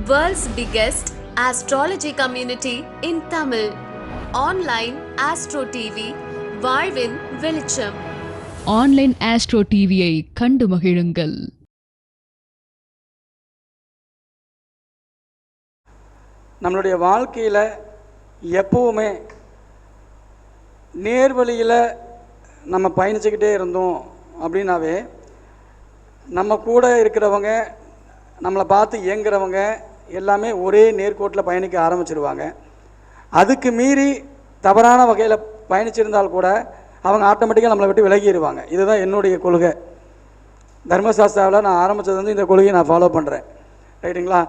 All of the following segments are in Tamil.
World's biggest astrology community in Tamil. Online Astro TV, வாழ்வின் வெளிச்சம். ஆன்லைன் ஆஸ்ட்ரோ டிவியை கண்டு மகிழுங்கள். நம்மளுடைய வாழ்க்கையில் எப்பவுமே நேர்வழியில் நம்ம பயணிச்சுக்கிட்டே இருந்தோம் அப்படின்னாவே நம்ம கூட இருக்கிறவங்க, நம்மளை பார்த்து இயங்குறவங்க எல்லாமே ஒரே நேர்கோட்டில் பயணிக்க ஆரம்பிச்சிருவாங்க. அதுக்கு மீறி தவறான வகையில் பயணிச்சிருந்தால் கூட அவங்க ஆட்டோமேட்டிக்காக நம்மளை விட்டு விலகிடுவாங்க. இதுதான் என்னுடைய கொள்கை. தர்மசாஸ்திராவில் நான் ஆரம்பித்தது வந்து இந்த கொள்கையை நான் ஃபாலோ பண்ணுறேன். ரைட்டுங்களா?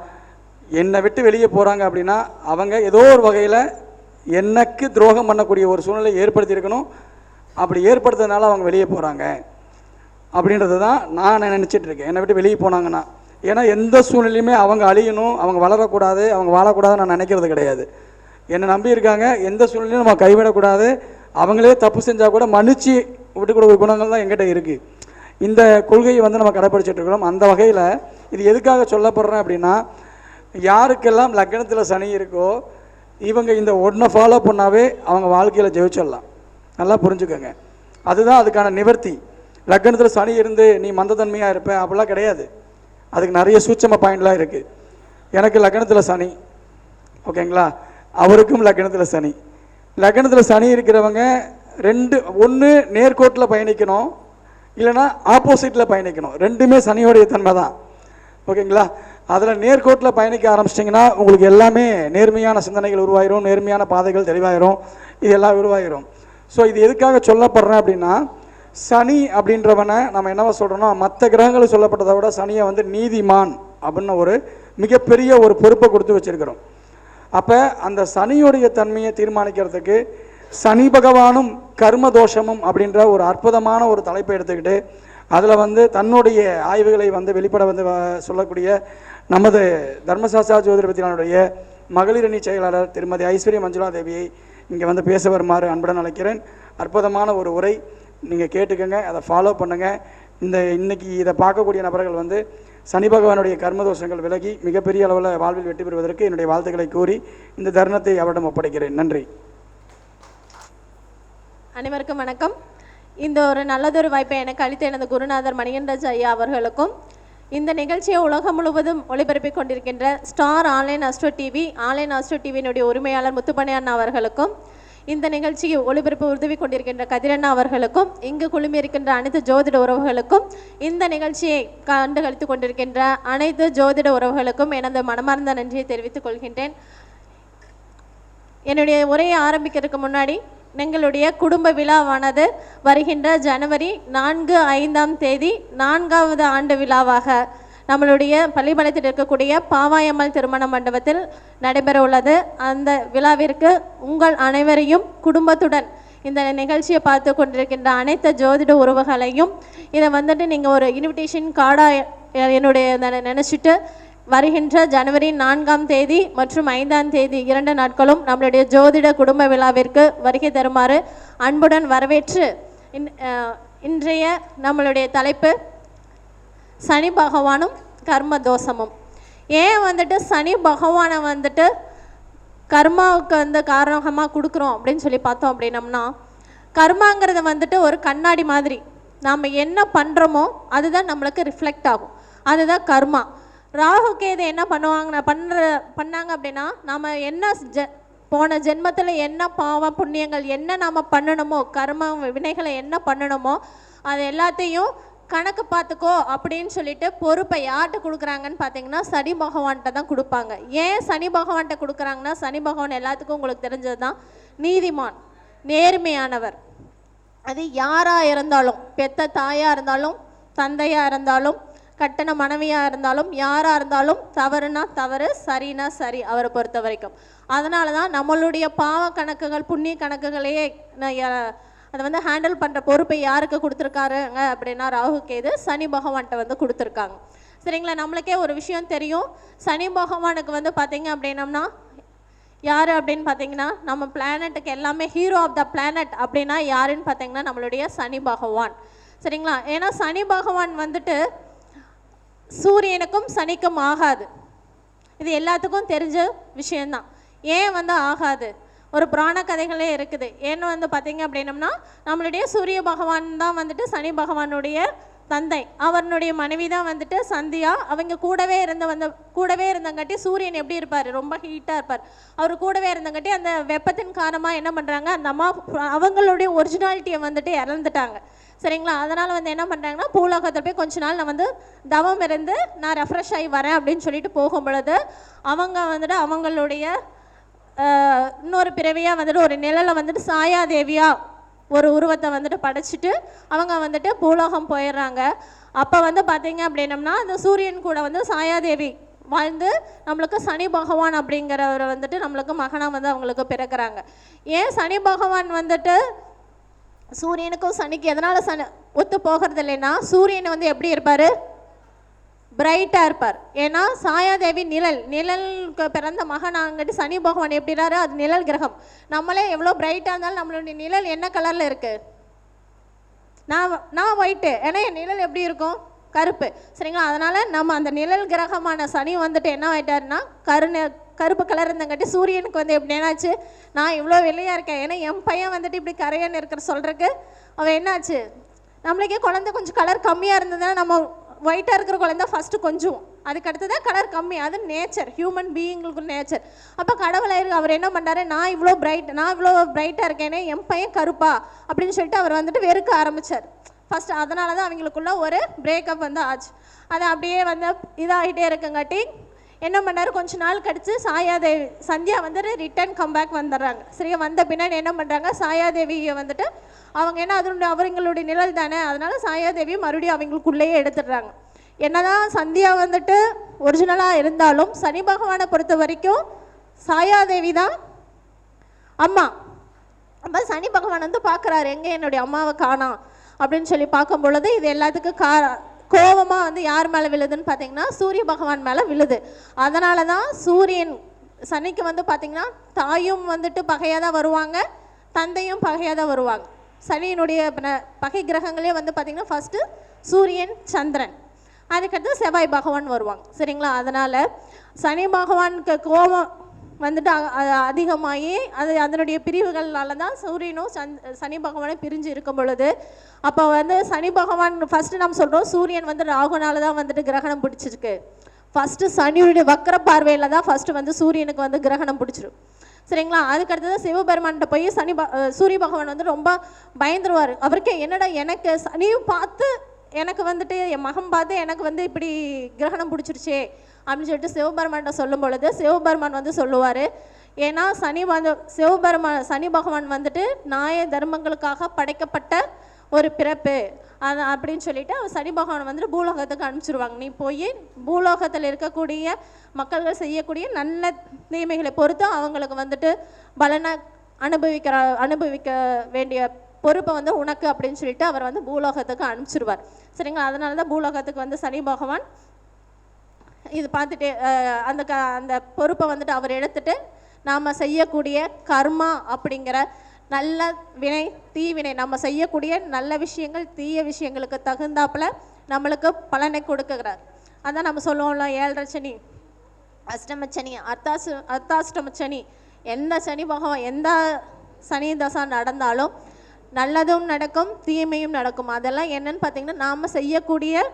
என்னை விட்டு வெளியே போகிறாங்க அப்படின்னா அவங்க ஏதோ ஒரு வகையில் எனக்கு துரோகம் பண்ணக்கூடிய ஒரு சூழ்நிலை ஏற்படுத்தியிருக்கணும். அப்படி ஏற்படுத்துறதுனால அவங்க வெளியே போகிறாங்க அப்படின்றது தான் நான் நினச்சிட்டு இருக்கேன். என்னை விட்டு வெளியே போனாங்கன்னா, ஏன்னா எந்த சூழ்நிலையுமே அவங்க அழியணும், அவங்க வளரக்கூடாது, அவங்க வாழக்கூடாதுன்னு நான் நினைக்கிறது கிடையாது. என்னை நம்பி இருக்காங்க, எந்த சூழ்நிலையும் நம்ம கைவிடக்கூடாது. அவங்களே தப்பு செஞ்சால் கூட மன்னிச்சு விட்டு கொடுக்குற குணங்கள் தான் எங்கிட்ட இருக்குது. இந்த கொள்கையை வந்து நம்ம கடைப்பிடிச்சிட்டு இருக்கிறோம். அந்த வகையில் இது எதுக்காக சொல்லப்படுறேன் அப்படின்னா, யாருக்கெல்லாம் லக்னத்தில் சனி இருக்கோ இவங்க இந்த ஒன்றை ஃபாலோ பண்ணாவே அவங்க வாழ்க்கையில் ஜெயிச்சிடலாம். நல்லா புரிஞ்சுக்கோங்க. அதுதான் அதுக்கான நிவர்த்தி. லக்னத்தில் சனி இருந்து நீ மந்தத்தன்மையாக இருப்பேன் அப்படிலாம் கிடையாது. அதுக்கு நிறைய சூட்சம பாயிண்ட்லாம் இருக்குது. எனக்கு லக்னத்தில் சனி, ஓகேங்களா? அவருக்கும் லக்னத்தில் சனி. லக்னத்தில் சனி இருக்கிறவங்க ஒன்று நேர்கோட்டில் பயணிக்கணும், இல்லைனா ஆப்போசிட்டில் பயணிக்கணும். ரெண்டுமே சனியோடைய தன்மை தான், ஓகேங்களா? அதில் நேர்கோட்டில் பயணிக்க ஆரம்பிச்சிட்டிங்கன்னா உங்களுக்கு எல்லாமே நேர்மையான சிந்தனைகள் உருவாயிரும், நேர்மையான பாதைகள் தெளிவாயிரும், இதெல்லாம் உருவாயிரும். ஸோ இது எதுக்காக சொல்லப்படுறேன் அப்படின்னா, சனி அப்படின்றவனை நம்ம என்னவா சொல்கிறோன்னா, மற்ற கிரகங்களை சொல்லப்பட்டதை விட சனியை வந்து நீதிமான் அப்படின்னு ஒரு மிகப்பெரிய ஒரு பொறுப்பை கொடுத்து வச்சுருக்கிறோம். அப்போ அந்த சனியுடைய தன்மையை தீர்மானிக்கிறதுக்கு சனி பகவானும் கர்ம தோஷமும் அப்படின்ற ஒரு அற்புதமான ஒரு தலைப்பை எடுத்துக்கிட்டு அதில் வந்து தன்னுடைய ஆய்வுகளை வந்து வெளிப்பட வந்து சொல்லக்கூடிய நமது தர்மசாஸ்திரா ஜோதிடபதியினுடைய மகளிரணி செயலாளர் திருமதி ஐஸ்வர்யா மஞ்சுளா தேவியை இங்கே வந்து பேச வருமாறு அன்புடன் அழைக்கிறேன். அற்புதமான ஒரு உரை, நீங்கள் கேட்டுக்கோங்க, அதை ஃபாலோ பண்ணுங்கள். இன்னைக்கு இதை பார்க்கக்கூடிய நபர்கள் வந்து சனி பகவானுடைய கர்மதோஷங்கள் விலகி மிகப்பெரிய அளவில் வாழ்வில் வெற்றி பெறுவதற்கு என்னுடைய வாழ்த்துக்களை கூறி இந்த தருணத்தை அவரிடம் ஒப்படைக்கிறேன். நன்றி. அனைவருக்கும் வணக்கம். இந்த ஒரு நல்லதொரு வாய்ப்பை எனக்கு அளித்த எனது குருநாதர் மணிகண்டராஜ் ஐயா அவர்களுக்கும், இந்த நிகழ்ச்சியை உலகம் முழுவதும் ஒளிபரப்பிக் கொண்டிருக்கின்ற ஸ்டார் ஆன்லைன் ஆஸ்ட்ரோ டிவியினுடைய உரிமையாளர் முத்துப்பண்ணையன் அவர்களுக்கும், இந்த நிகழ்ச்சியை ஒளிபரப்பு உதவி கொண்டிருக்கின்ற கதிரண்ணா அவர்களுக்கும், இங்கு குழுமி இருக்கின்ற அனைத்து ஜோதிட உறவுகளுக்கும், இந்த நிகழ்ச்சியை கண்டு கழித்து கொண்டிருக்கின்ற அனைத்து ஜோதிட உறவுகளுக்கும் எனது மனமார்ந்த நன்றியை தெரிவித்துக் கொள்கின்றேன். என்னுடைய உரையை ஆரம்பிக்கிறதுக்கு முன்னாடி, எங்களுடைய குடும்ப விழாவானது வருகின்ற ஜனவரி 4, 5ஆம் தேதி 4வது ஆண்டு விழாவாக நம்மளுடைய பள்ளிப்பாளையத்தில் இருக்கக்கூடிய பாவாயம்மாள் திருமண மண்டபத்தில் நடைபெற உள்ளது. அந்த விழாவிற்கு உங்கள் அனைவரையும் குடும்பத்துடன் இந்த நிகழ்ச்சியை பார்த்து கொண்டிருக்கின்ற அனைத்து ஜோதிட உறவுகளையும் இதை வந்துட்டு நீங்கள் ஒரு இன்விடேஷன் கார்டாக என்னுடைய நினச்சிட்டு வருகின்ற ஜனவரி 4ஆம் தேதி மற்றும் 5ஆம் தேதி 2 நாட்களும் நம்மளுடைய ஜோதிட குடும்ப விழாவிற்கு வருகை தருமாறு அன்புடன் வரவேற்று, இன்றைய நம்மளுடைய தலைப்பு சனி பகவானும் கர்ம தோஷமும். ஏன் வந்துட்டு சனி பகவானை வந்துட்டு கர்மாவுக்கு வந்து காரணமாக கொடுக்குறோம் அப்படின்னு சொல்லி பார்த்தோம் அப்படின்னம்னா, கர்மாங்கிறது வந்துட்டு ஒரு கண்ணாடி மாதிரி. நாம் என்ன பண்ணுறோமோ அதுதான் நம்மளுக்கு ரிஃப்ளெக்ட் ஆகும், அதுதான் கர்மா. ராகு கேது என்ன பண்ணாங்க அப்படின்னா, நம்ம என்ன போன ஜென்மத்தில் என்ன பாவம் புண்ணியங்கள் என்ன நாம் பண்ணணுமோ, கர்ம வினைகளை என்ன பண்ணணுமோ அது எல்லாத்தையும் கணக்கு பார்த்துக்கோ அப்படின்னு சொல்லிட்டு பொறுப்பை யார்கிட்ட கொடுக்குறாங்கன்னு பார்த்தீங்கன்னா சனி பகவான்கிட்ட தான் கொடுப்பாங்க. ஏன் சனி பகவான்கிட்ட கொடுக்குறாங்கன்னா, சனி பகவான் எல்லாத்துக்கும் உங்களுக்கு தெரிஞ்சது தான் நீதிமான், நேர்மையானவர். அது யாராக இருந்தாலும், பெத்த தாயாக இருந்தாலும், தந்தையாக இருந்தாலும், கட்டண மனைவியாக இருந்தாலும், யாராக இருந்தாலும் தவறுனா தவறு, சரினா சரி அவரை பொறுத்த வரைக்கும். அதனால தான் நம்மளுடைய பாவ கணக்குகள் புண்ணிய கணக்குகளையே அதை வந்து ஹேண்டில் பண்ணுற பொறுப்பை யாருக்கு கொடுத்துருக்காருங்க அப்படின்னா, ராகு கேது சனி பகவான்கிட்ட வந்து கொடுத்துருக்காங்க. சரிங்களா? நம்மளுக்கே ஒரு விஷயம் தெரியும், சனி பகவானுக்கு வந்து பார்த்திங்க அப்படின்னம்னா யார் அப்படின்னு பார்த்தீங்கன்னா, நம்ம பிளானட்டுக்கு எல்லாமே ஹீரோ ஆஃப் த பிளானட் அப்படின்னா யாருன்னு பார்த்தீங்கன்னா நம்மளுடைய சனி பகவான். சரிங்களா? ஏன்னா சனி பகவான் வந்துட்டு சூரியனுக்கும் சனிக்கும் ஆகாது. இது எல்லாத்துக்கும் தெரிஞ்ச விஷயந்தான். ஏன் வந்து ஆகாது? ஒரு புராண கதைகளே இருக்குது. ஏன்னு வந்து பார்த்தீங்க அப்படின்னம்னா, நம்மளுடைய சூரிய பகவான் தான் வந்துட்டு சனி பகவானுடைய தந்தை. அவனுடைய மனைவி தான் வந்துட்டு சந்தியா. அவங்க கூடவே இருந்தங்காட்டி சூரியன் எப்படி இருப்பார்? ரொம்ப ஹீட்டாக இருப்பார். அவர் கூடவே இருந்தங்காட்டி அந்த வெப்பத்தின் காரணமாக என்ன பண்ணுறாங்க, அந்த அம்மா அவங்களுடைய ஒரிஜினாலிட்டியை வந்துட்டு இறந்துட்டாங்க. சரிங்களா? அதனால் வந்து என்ன பண்ணுறாங்கன்னா, பூலோகத்தில் போய் கொஞ்ச நாள் நான் வந்து தவம் இருந்து நான் ரெஃப்ரெஷ் ஆகி வரேன் அப்படின்னு சொல்லிட்டு போகும் பொழுது அவங்க வந்துட்டு அவங்களுடைய இன்னொரு பிறவியாக வந்துட்டு ஒரு நிழலை வந்துட்டு சாயாதேவியாக ஒரு உருவத்தை வந்துட்டு படைச்சிட்டு அவங்க வந்துட்டு பூலோகம் போயிடுறாங்க. அப்போ வந்து பார்த்தீங்க அப்படின்னம்னா, அந்த சூரியன் கூட வந்து சாயாதேவி வாழ்ந்து நம்மளுக்கு சனி பகவான் அப்படிங்கிறவர் வந்துட்டு நம்மளுக்கு மகனாக வந்து அவங்களுக்கு பிறக்கிறாங்க. ஏன் சனி பகவான் வந்துட்டு சூரியனுக்கும் சனிக்கு எதனால் ஒத்து போகிறது இல்லைன்னா, சூரியன் வந்து எப்படி இருப்பார்? பிரைட்டாக இருப்பார். ஏன்னா சாயாதேவி நிழலுக்கு பிறந்த மகனாங்கட்டி சனி பகவான் எப்படிறாரு? அது நிழல் கிரகம். நம்மளே எவ்வளோ பிரைட்டாக இருந்தாலும் நம்மளுடைய நிழல் என்ன கலரில் இருக்குது? நான் ஒயிட்டு. ஏன்னா என் நிழல் எப்படி இருக்கும்? கருப்பு. சரிங்களா? அதனால் நம்ம அந்த நிழல் கிரகமான சனி வந்துட்டு என்ன ஆகிட்டாருன்னா கருப்பு கலர் இருந்தங்காட்டி சூரியனுக்கு வந்து எப்படி என்னாச்சு, நான் இவ்வளோ வெள்ளையாக இருக்கேன், ஏன்னா என் பையன் வந்துட்டு இப்படி கரையான்னு இருக்கிற சொல்கிறதுக்கு அவன் என்னாச்சு, நம்மளுக்கே குழந்தை கொஞ்சம் கலர் கம்மியாக இருந்ததுன்னா நம்ம ஒயிட்டாக இருக்கிற குழந்தை ஃபஸ்ட்டு கொஞ்சம், அதுக்கு அடுத்து தான் கலர் கம்மி. அது நேச்சர், ஹியூமன் பீயிங்களுக்கு நேச்சர். அப்போ கடவுளை அவர் என்ன பண்ணுறாரு, நான் இவ்வளோ பிரைட்டாக இருக்கேனே, என் பையன் கருப்பா அப்படின்னு சொல்லிட்டு அவர் வந்துட்டு வெறுக்க ஆரம்பித்தார் ஃபஸ்ட்டு. அதனால தான் அவங்களுக்குள்ள ஒரு பிரேக்கப் வந்து ஆச்சு. அது அப்படியே வந்து இதாகிட்டே இருக்குங்காட்டி என்ன பண்ணார், கொஞ்ச நாள் கழித்து சந்தியா வந்துட்டு ரிட்டர்ன் கம்பேக் வந்துடுறாங்க. சரியா? வந்த பின்னாடி என்ன பண்ணுறாங்க, சாயாதேவியை வந்துட்டு அவங்க என்ன அவங்களுடைய நிழல் தானே, அதனால சாயாதேவியை மறுபடியும் அவங்களுக்குள்ளேயே எடுத்துடுறாங்க. என்னதான் சந்தியா வந்துட்டு ஒரிஜினலாக இருந்தாலும் சனி பகவானை பொறுத்த வரைக்கும் சாயாதேவி தான் அம்மா. அப்போ சனி பகவான் வந்து பார்க்குறாரு, எங்கே என்னுடைய அம்மாவை காணோம் அப்படின்னு சொல்லி பார்க்கும் பொழுது இது எல்லாத்துக்கும் கோபமாக வந்து யார் மேலே விழுதுன்னு பார்த்தீங்கன்னா சூரிய பகவான் மேலே விழுது. அதனால தான் சூரியன் சனிக்கு வந்து பார்த்திங்கன்னா தாயும் வந்துட்டு பகையாக தான் வருவாங்க, தந்தையும் பகையாக தான் வருவாங்க. சனியினுடைய பகை கிரகங்களே வந்து பார்த்திங்கன்னா ஃபஸ்ட்டு சூரியன், சந்திரன், அதுக்கடுத்து செவ்வாய் பகவான் வருவாங்க. சரிங்களா? அதனால் சனி பகவானுக்கு கோபம் வந்துட்டு அதிகமாகி அதனுடைய பிரிவுகளால் தான் சூரியனும் சனி பகவானும் பிரிஞ்சு இருக்கும் பொழுது அப்போ வந்து சனி பகவான் ஃபஸ்ட்டு நம்ம சொல்கிறோம் சூரியன் வந்து ராகுனால தான் வந்துட்டு கிரகணம் பிடிச்சிருக்கு. ஃபஸ்ட்டு சனியுடைய வக்கர பார்வையில் தான் ஃபஸ்ட்டு வந்து சூரியனுக்கு வந்து கிரகணம் பிடிச்சிரும். சரிங்களா? அதுக்கடுத்தது சிவபெருமான்கிட்ட போய் சூரிய பகவான் வந்து ரொம்ப பயந்துருவார். அவருக்கு என்னடா எனக்கு சனியும் பார்த்து எனக்கு வந்துட்டு என் மகன் பார்த்து எனக்கு வந்து இப்படி கிரகணம் பிடிச்சிருச்சே அப்படின்னு சொல்லிட்டு சிவபெருமான்கிட்ட சொல்லும் பொழுது சிவபெருமான் வந்து சொல்லுவார், ஏன்னா சனி பகவான் வந்துட்டு நியாய தர்மங்களுக்காக படைக்கப்பட்ட ஒரு பிறப்பு அது அப்படின்னு சொல்லிட்டு சனி பகவான் வந்துட்டு பூலோகத்துக்கு அனுப்பிச்சிருவாங்க. நீ போய் பூலோகத்தில் இருக்கக்கூடிய மக்கள்கள் செய்யக்கூடிய நல்ல தீமைகளை பொறுத்து அவங்களுக்கு வந்துட்டு பலனை அனுபவிக்க வேண்டிய பொறுப்பை வந்து உனக்கு அப்படின்னு சொல்லிட்டு அவர் வந்து பூலோகத்துக்கு அனுப்பிச்சிருவார். சரிங்களா? அதனால தான் பூலோகத்துக்கு வந்து சனி பகவான் இது பார்த்துட்டு அந்த பொறுப்பை வந்துட்டு அவர் எடுத்துட்டு நாம் செய்யக்கூடிய கர்மா அப்படிங்கிற நல்ல வினை தீவினை நம்ம செய்யக்கூடிய நல்ல விஷயங்கள் தீய விஷயங்களுக்கு தகுந்தாப்பில் நம்மளுக்கு பலனை கொடுக்குறார். அதான் நம்ம சொல்லுவோம்ல, 7.5 சனி, அஷ்டமச்சனி, அர்த்தாஷ்டமச்சனி, எந்த சனி பகவான் எந்த சனி தசா நடந்தாலும் நல்லதும் நடக்கும் தீமையும் நடக்கும். அதெல்லாம் என்னன்னு பார்த்தீங்கன்னா நாம் செய்யக்கூடிய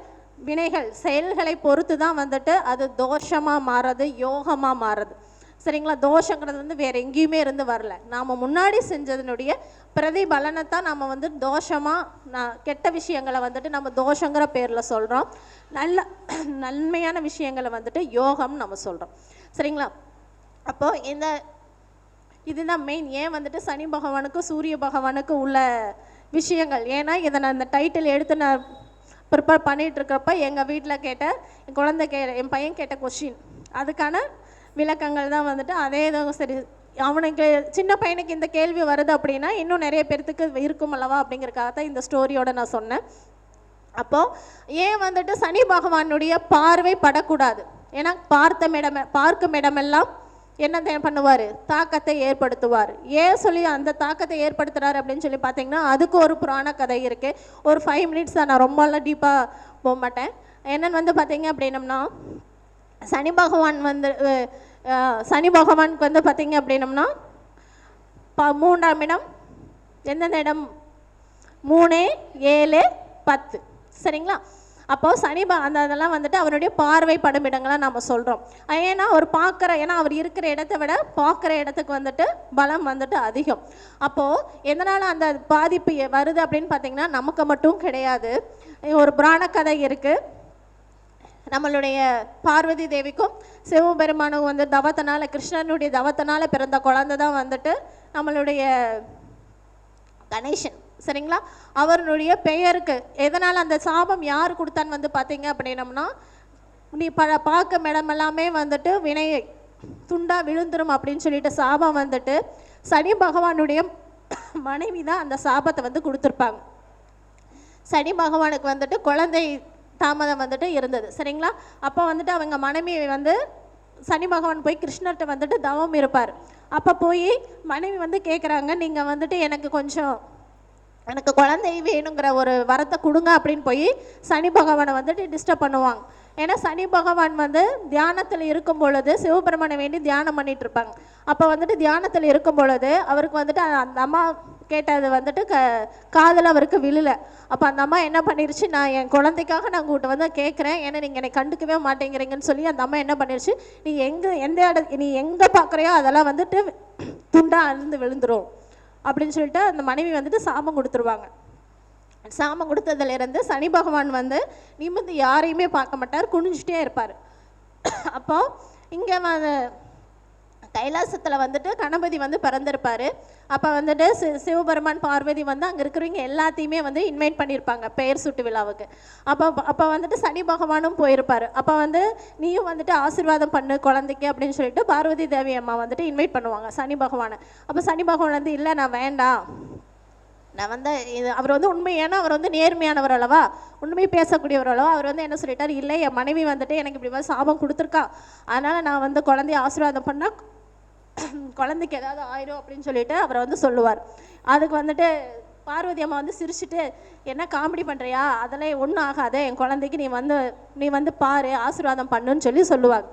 வினைகள் செயல்களை பொறுத்து தான் வந்துட்டு அது தோஷமாக மாறுறது, யோகமாக மாறுறது. சரிங்களா? தோஷங்கிறது வந்து வேறு எங்கேயுமே இருந்து வரல, நாம் முன்னாடி செஞ்சதுனுடைய பிரதிபலனை தான் நம்ம வந்து தோஷமாக கெட்ட விஷயங்களை வந்துட்டு நம்ம தோஷங்கிற பேரில் சொல்கிறோம், நன்மையான விஷயங்களை வந்துட்டு யோகம்னு நம்ம சொல்கிறோம். சரிங்களா? அப்போது இதுதான் மெயின். ஏன் வந்துட்டு சனி பகவானுக்கு சூரிய பகவானுக்கு உள்ள விஷயங்கள், ஏன்னா இதை நான் இந்த டைட்டில் எடுத்து நான் ப்ரிப்பேர் பண்ணிகிட்ருக்கிறப்ப எங்கள் வீட்டில் கேட்ட என் பையன் கேட்ட கொஸ்டின், அதுக்கான விளக்கங்கள் தான் வந்துட்டு அதே தான். சரி, அவனுக்கு சின்ன பையனுக்கு இந்த கேள்வி வருது அப்படின்னா இன்னும் நிறைய பேர்த்துக்கு இருக்கும் அல்லவா அப்படிங்கிறக்காக தான் இந்த ஸ்டோரியோடு நான் சொன்னேன். அப்போது ஏன் வந்துட்டு சனி பகவானுடைய பார்வை படக்கூடாது, ஏன்னா பார்க்கும் இடமெல்லாம் என்ன பண்ணுவார், தாக்கத்தை ஏற்படுத்துவார். ஏன் சொல்லி அந்த தாக்கத்தை ஏற்படுத்துகிறாரு அப்படின்னு சொல்லி பார்த்தீங்கன்னா அதுக்கு ஒரு புராண கதை இருக்குது. ஒரு 5 மினிட்ஸ் தான், நான் ரொம்பலாம் டீப்பாக போக மாட்டேன். என்னென்னு வந்து பார்த்தீங்க அப்படின்னம்னா சனி பகவான் வந்து சனி பகவானுக்கு வந்து பார்த்திங்க அப்படின்னம்னா 3ஆம் இடம் எந்தெந்த இடம் 3, 7, 10 சரிங்களா. அப்போது சனி அதெல்லாம் வந்துட்டு அவருடைய பார்வை படும் இடங்களாக நம்ம சொல்கிறோம். ஏன்னா அவர் இருக்கிற இடத்த விட பார்க்குற இடத்துக்கு வந்துட்டு பலம் வந்துட்டு அதிகம். அப்போது எதனால் அந்த பாதிப்பு வருது அப்படின்னு பார்த்திங்கன்னா நமக்கு மட்டும் கிடையாது. ஒரு புராண கதை இருக்குது. நம்மளுடைய பார்வதி தேவிக்கும் சிவபெருமானும் வந்து தவத்தினால கிருஷ்ணனுடைய தவத்தினால பிறந்த குழந்தை தான் வந்துட்டு நம்மளுடைய கணேசன் சரிங்களா. அவருடைய பெயருக்கு எதனால் அந்த சாபம் யார் கொடுத்தான்னு வந்து பார்த்தீங்க அப்படின்னம்னா, நீ பார்க்க இடமெல்லாமே வந்துட்டு வினையை துண்டா விழுந்துரும் அப்படின்னு சொல்லிட்டு சாபம் வந்துட்டு சனி பகவானுடைய மனைவி தான் அந்த சாபத்தை வந்து கொடுத்துருப்பாங்க. சனி பகவானுக்கு வந்துட்டு குழந்தை தாமதம் வந்துட்டு இருந்தது சரிங்களா. அப்போ வந்துட்டு அவங்க மனைவி வந்து சனி பகவான் போய் கிருஷ்ணர்கிட்ட வந்துட்டு தவம் இருப்பார். அப்போ போய் மனைவி வந்து கேட்குறாங்க, நீங்கள் வந்துட்டு எனக்கு குழந்தை வேணுங்கிற ஒரு வரத்தை கொடுங்க அப்படின்னு போய் சனி பகவானை வந்துட்டு டிஸ்டர்ப் பண்ணுவாங்க. ஏன்னா சனி பகவான் வந்து தியானத்தில் இருக்கும் பொழுது சிவபெருமானை வேண்டி தியானம் பண்ணிட்டு இருப்பாங்க. அப்போ வந்துட்டு தியானத்தில் இருக்கும் பொழுது அவருக்கு வந்துட்டு அந்த அம்மா கேட்டது வந்துட்டு காதில் அவருக்கு விழலை. அப்போ அந்த அம்மா என்ன பண்ணிருச்சு, நான் என் குழந்தைக்காக நான் உங்கள்கிட்ட வந்து கேட்குறேன், ஏன்னா நீங்கள் என்னை கண்டுக்கவே மாட்டேங்கிறீங்கன்னு சொல்லி அந்த அம்மா என்ன பண்ணிருச்சு, நீ எங்கே பார்க்குறியோ அதெல்லாம் வந்துட்டு துண்டாக அழுந்து விழுந்துரும் அப்படின்னு சொல்லிட்டு அந்த மனைவி வந்துட்டு சாபம் கொடுத்துருவாங்க. சாபம் கொடுத்ததுலேருந்து சனி பகவான் வந்து நிமிர்ந்து யாரையுமே பார்க்க மாட்டார், குனிஞ்சிட்டே இருப்பார். அப்போ இங்கே கைலாசத்தில் வந்துட்டு கணபதி வந்து பிறந்திருப்பார். அப்போ வந்துட்டு சிவபெருமான் பார்வதி வந்து அங்கே இருக்கிறவங்க எல்லாத்தையுமே வந்து இன்வைட் பண்ணியிருப்பாங்க பெயர் சுட்டு விழாவுக்கு. அப்போ வந்துட்டு சனி பகவானும் போயிருப்பார். அப்போ வந்து நீயும் வந்துட்டு ஆசீர்வாதம் பண்ணு குழந்தைக்கு அப்படின்னு சொல்லிட்டு பார்வதி தேவி அம்மா வந்துட்டு இன்வைட் பண்ணுவாங்க சனி பகவானை. அப்போ சனி பகவான் வந்து இல்லை நான் வேண்டாம், நான் வந்து அவர் வந்து ஏன்னா அவர் வந்து நேர்மையானவர் அல்லவா, உண்மை பேசக்கூடியவர் அல்லவா. அவர் வந்து என்ன சொல்லிட்டார், இல்லை என் மனைவி வந்துட்டு எனக்கு இப்படி மாதிரி சாபம் கொடுத்துருக்கா, அதனால் நான் வந்து குழந்தைய ஆசீர்வாதம் பண்ணால் குழந்தைக்கு ஏதாவது ஆயிரும் அப்படின்னு சொல்லிட்டு அவரை வந்து சொல்லுவார். அதுக்கு வந்துட்டு பார்வதி அம்மா வந்து சிரிச்சுட்டு, என்ன காமெடி பண்ணுறியா, அதெல்லாம் ஒன்றும் ஆகாது, என் குழந்தைக்கு நீ வந்து பாரு ஆசீர்வாதம் பண்ணுன்னு சொல்லி சொல்லுவாங்க.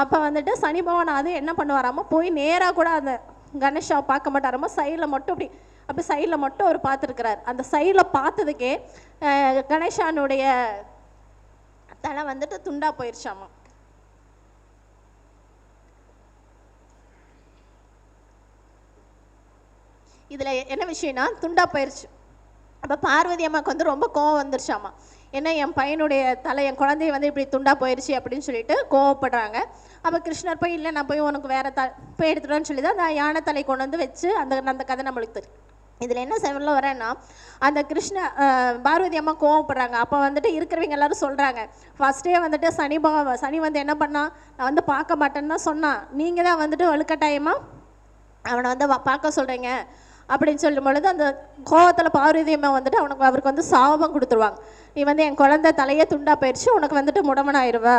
அப்போ வந்துட்டு சனி பகவான் அது என்ன பண்ணுவாராமோ, போய் நேராக கூட அந்த கணேஷாவை பார்க்க மாட்டாராமோ, சைடில் மட்டும் அப்படி சைடில் மட்டும் அவர் பார்த்துருக்கிறார். அந்த சைடில் பார்த்ததுக்கே கணேஷானுடைய தலை வந்துட்டு துண்டா போயிடுச்சாமா. இதில் என்ன விஷயம்னா துண்டா போயிடுச்சு. அப்போ பார்வதி அம்மாவுக்கு வந்து ரொம்ப கோவம் வந்துருச்சாமா. ஏன்னா என் பையனுடைய தலை என் குழந்தைய வந்து இப்படி துண்டா போயிடுச்சு அப்படின்னு சொல்லிட்டு கோவப்படுறாங்க. அப்போ கிருஷ்ணர் போய் இல்லை நான் போய் உனக்கு வேறு போய் எடுத்துட்டோன்னு சொல்லி தான் அந்த யானை தலை கொண்டு வந்து வச்சு அந்த கதை நம்மளுக்கு தெரியும். இதில் என்ன சொல்ல வரேன்னா, அந்த பார்வதி அம்மா கோவப்படுறாங்க. அப்போ வந்துட்டு இருக்கிறவங்க எல்லாரும் சொல்கிறாங்க, ஃபஸ்ட்டே வந்துட்டு சனி வந்து என்ன பண்ணா, நான் வந்து பார்க்க மாட்டேன்னு தான் சொன்னான், நீங்கள் தான் வந்துட்டு வலுக்கட்டாயமாக அவனை வந்து பார்க்க சொல்கிறீங்க அப்படின்னு சொல்லும் பொழுது அந்த கோவத்தில் பார்வதி அம்மா வந்துட்டு அவருக்கு வந்து சாபம் கொடுத்துருவாங்க. நீ வந்து என் குழந்தை தலையே துண்டா போயிடுச்சு, உனக்கு வந்துட்டு முடமனாயிருவா